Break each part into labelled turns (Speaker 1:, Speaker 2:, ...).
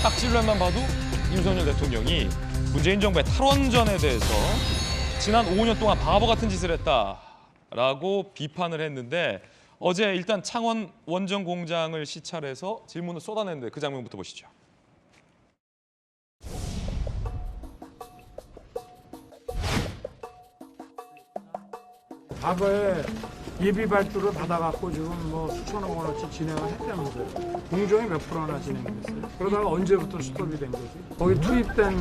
Speaker 1: 딱지를만 봐도 윤석열 대통령이 문재인 정부의 탈원전에 대해서 지난 5년 동안 바보 같은 짓을 했다라고 비판을 했는데 어제 일단 창원 원전 공장을 시찰해서 질문을 쏟아냈는데 그 장면부터 보시죠.
Speaker 2: 과거에 예비 발주를 받아갖고 지금 뭐 수천억 원어치 진행을 했다면서요. 공정이 몇 프로나 진행됐어요. 그러다가 언제부터 스톱이 된 거지? 거기 투입된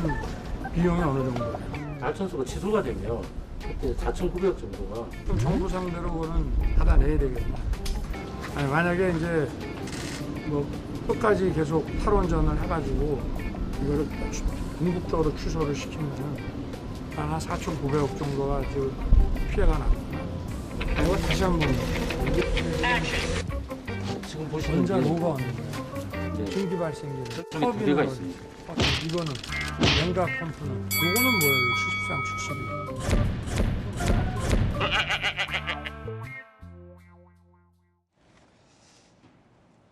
Speaker 2: 비용이 어느 정도예요?
Speaker 3: 발전소가 취소가 되면 그때 4,900억 정도가
Speaker 2: 그럼 정부 상대로 그거는 받아내야 되겠다. 아니 만약에 이제 뭐 끝까지 계속 탈원전을 해가지고 이거를 궁극적으로 취소를 시키면은 한 4,900억 정도가 지금 피해가 났구나. 이거 다시 한번
Speaker 3: 지금 보시는
Speaker 2: 원자
Speaker 3: 게
Speaker 2: 로가 없는 거예요.
Speaker 3: 네.
Speaker 2: 증기 발생기는
Speaker 3: 저기 두 개가 있습니다.
Speaker 2: 이거는 냉각 펌프는 요거는 뭐예요? 추습상 추측이.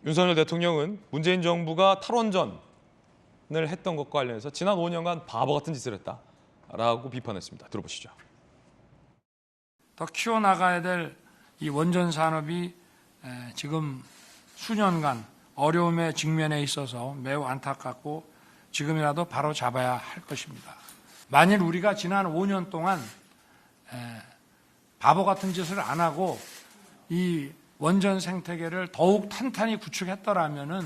Speaker 1: 윤석열 대통령은 문재인 정부가 탈원전을 했던 것과 관련해서 지난 5년간 바보 같은 짓을 했다라고 비판했습니다. 들어보시죠.
Speaker 2: 더 키워나가야 될 이 원전 산업이 지금 수년간 어려움에 직면해 있어서 매우 안타깝고 지금이라도 바로 잡아야 할 것입니다. 만일 우리가 지난 5년 동안 바보 같은 짓을 안 하고 이 원전 생태계를 더욱 탄탄히 구축했더라면은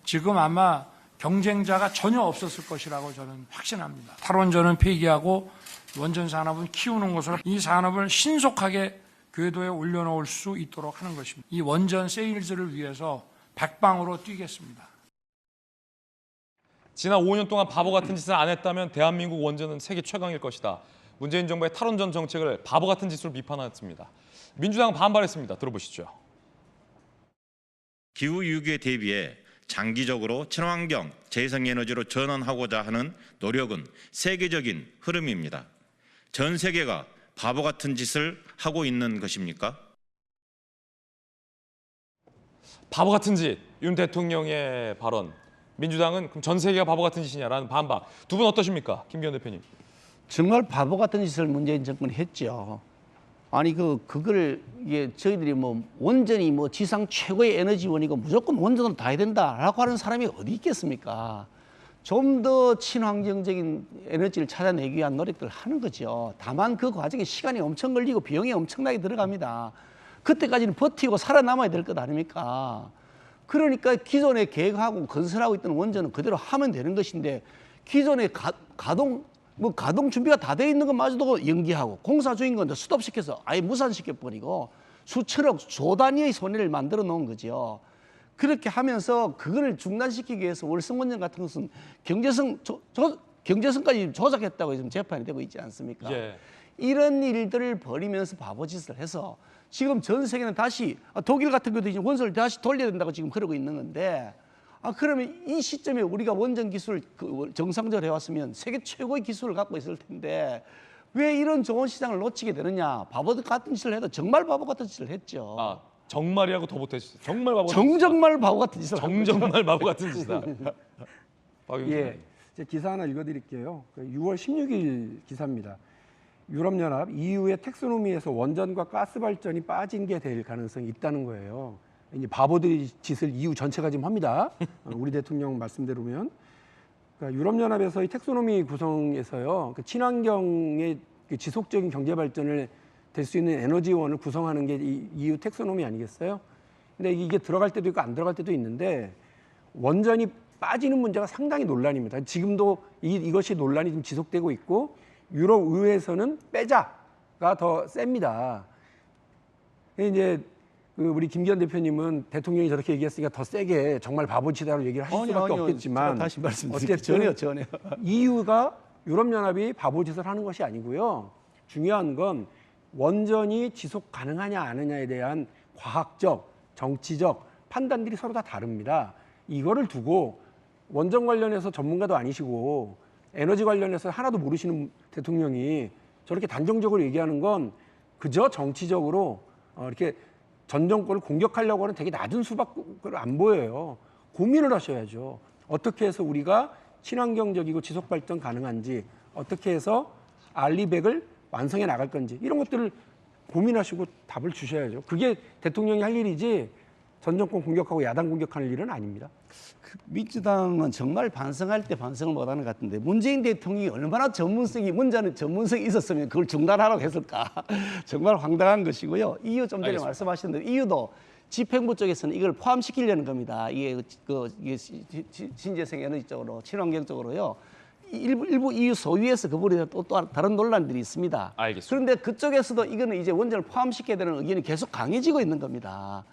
Speaker 2: 지금 아마 경쟁자가 전혀 없었을 것이라고 저는 확신합니다. 탈원전은 폐기하고 원전 산업은 키우는 것으로 이 산업을 신속하게 궤도에 올려놓을 수 있도록 하는 것입니다. 이 원전 세일즈를 위해서 백방으로 뛰겠습니다.
Speaker 1: 지난 5년 동안 바보 같은 짓을 안 했다면 대한민국 원전은 세계 최강일 것이다. 문재인 정부의 탈원전 정책을 바보 같은 짓으로 비판했습니다. 민주당은 반발했습니다. 들어보시죠.
Speaker 4: 기후위기에 대비해 장기적으로 친환경, 재생에너지로 전환하고자 하는 노력은 세계적인 흐름입니다. 전 세계가 바보 같은 짓을 하고 있는 것입니까?
Speaker 1: 바보 같은 짓, 윤 대통령의 발언. 민주당은 그럼 전 세계가 바보 같은 짓이냐라는 반박. 두 분 어떠십니까? 김기현 대표님.
Speaker 5: 정말 바보 같은 짓을 문재인 정권이 했죠. 아니 그걸 이게 저희들이 뭐 원전이 뭐 지상 최고의 에너지원이고 무조건 원전으로 다 해야 된다라고 하는 사람이 어디 있겠습니까? 좀 더 친환경적인 에너지를 찾아내기 위한 노력들을 하는 거죠. 다만 그 과정에 시간이 엄청 걸리고 비용이 엄청나게 들어갑니다. 그때까지는 버티고 살아남아야 될 것 아닙니까? 그러니까 기존에 계획하고 건설하고 있던 원전은 그대로 하면 되는 것인데 기존에 가동 준비가 다 돼 있는 것마저도 연기하고 공사 중인 건데 스톱시켜서 아예 무산시켜버리고 수천억 조 단위의 손해를 만들어 놓은 거죠. 그렇게 하면서 그걸 중단시키기 위해서 월성원전 같은 것은 경제성까지 조작했다고 지금 재판이 되고 있지 않습니까?
Speaker 1: 예.
Speaker 5: 이런 일들을 벌이면서 바보짓을 해서 지금 전 세계는 다시 독일 같은 경우도 이제 원전을 다시 돌려야 된다고 지금 그러고 있는 건데 그러면 이 시점에 우리가 원전 기술을 정상적으로 해왔으면 세계 최고의 기술을 갖고 있을 텐데 왜 이런 좋은 시장을 놓치게 되느냐. 바보 같은 짓을 해도 정말 바보 같은 짓을 했죠.
Speaker 1: 정말이라고 더 못했어요. 정말 바보 같은
Speaker 5: 정말 바보 같은 짓을
Speaker 1: 정말 바보 같은 짓이다.
Speaker 6: 예, 제 기사 하나 읽어드릴게요. 6월 16일 기사입니다. 유럽연합 EU의 텍소노미에서 원전과 가스 발전이 빠진 게 될 가능성이 있다는 거예요. 이제 바보들이 짓을 EU 전체가 지금 합니다. 우리 대통령 말씀대로면. 그러니까 유럽연합에서의 텍소노미 구성에서요, 그 친환경의 지속적인 경제 발전을 될 수 있는 에너지원을 구성하는 게 이 EU 텍소노미 아니겠어요? 근데 이게 들어갈 때도 있고 안 들어갈 때도 있는데 원전이 빠지는 문제가 상당히 논란입니다. 지금도 이것이 논란이 좀 지속되고 있고 유럽 의회에서는 빼자가 더 셉니다. 이제 우리 김기현 대표님은 대통령이 저렇게 얘기했으니까 더 세게 정말 바보치다로 얘기를 하실 수밖에 없겠지만
Speaker 5: 다시 말씀드릴게요. 전혀.
Speaker 6: EU가 유럽연합이 바보짓을 하는 것이 아니고요. 중요한 건 원전이 지속 가능하냐 안 하느냐에 대한 과학적, 정치적 판단들이 서로 다 다릅니다. 이거를 두고 원전 관련해서 전문가도 아니시고 에너지 관련해서 하나도 모르시는 대통령이 저렇게 단정적으로 얘기하는 건 그저 정치적으로 이렇게 전 정권을 공격하려고 하는 되게 낮은 수밖에 안 보여요. 고민을 하셔야죠. 어떻게 해서 우리가 친환경적이고 지속 발전 가능한지, 어떻게 해서 알리백을 완성해 나갈 건지, 이런 것들을 고민하시고 답을 주셔야죠. 그게 대통령이 할 일이지 전 정권 공격하고 야당 공격하는 일은 아닙니다.
Speaker 5: 민주당은 정말 반성할 때 반성을 못하는 것 같은데, 문재인 대통령이 얼마나 전문성이 있었으면 그걸 중단하라고 했을까. 정말 황당한 것이고요. 이유 좀 전에
Speaker 1: 알겠습니다.
Speaker 5: 말씀하셨는데, 이유도 집행부 쪽에서는 이걸 포함시키려는 겁니다. 이게 신재생 에너지 쪽으로, 친환경 쪽으로요. 일부 EU 소위에서 그 부분에 또 다른 논란들이 있습니다.
Speaker 1: 알겠습니다.
Speaker 5: 그런데 그쪽에서도 이거는 이제 원전을 포함시켜야 되는 의견이 계속 강해지고 있는 겁니다.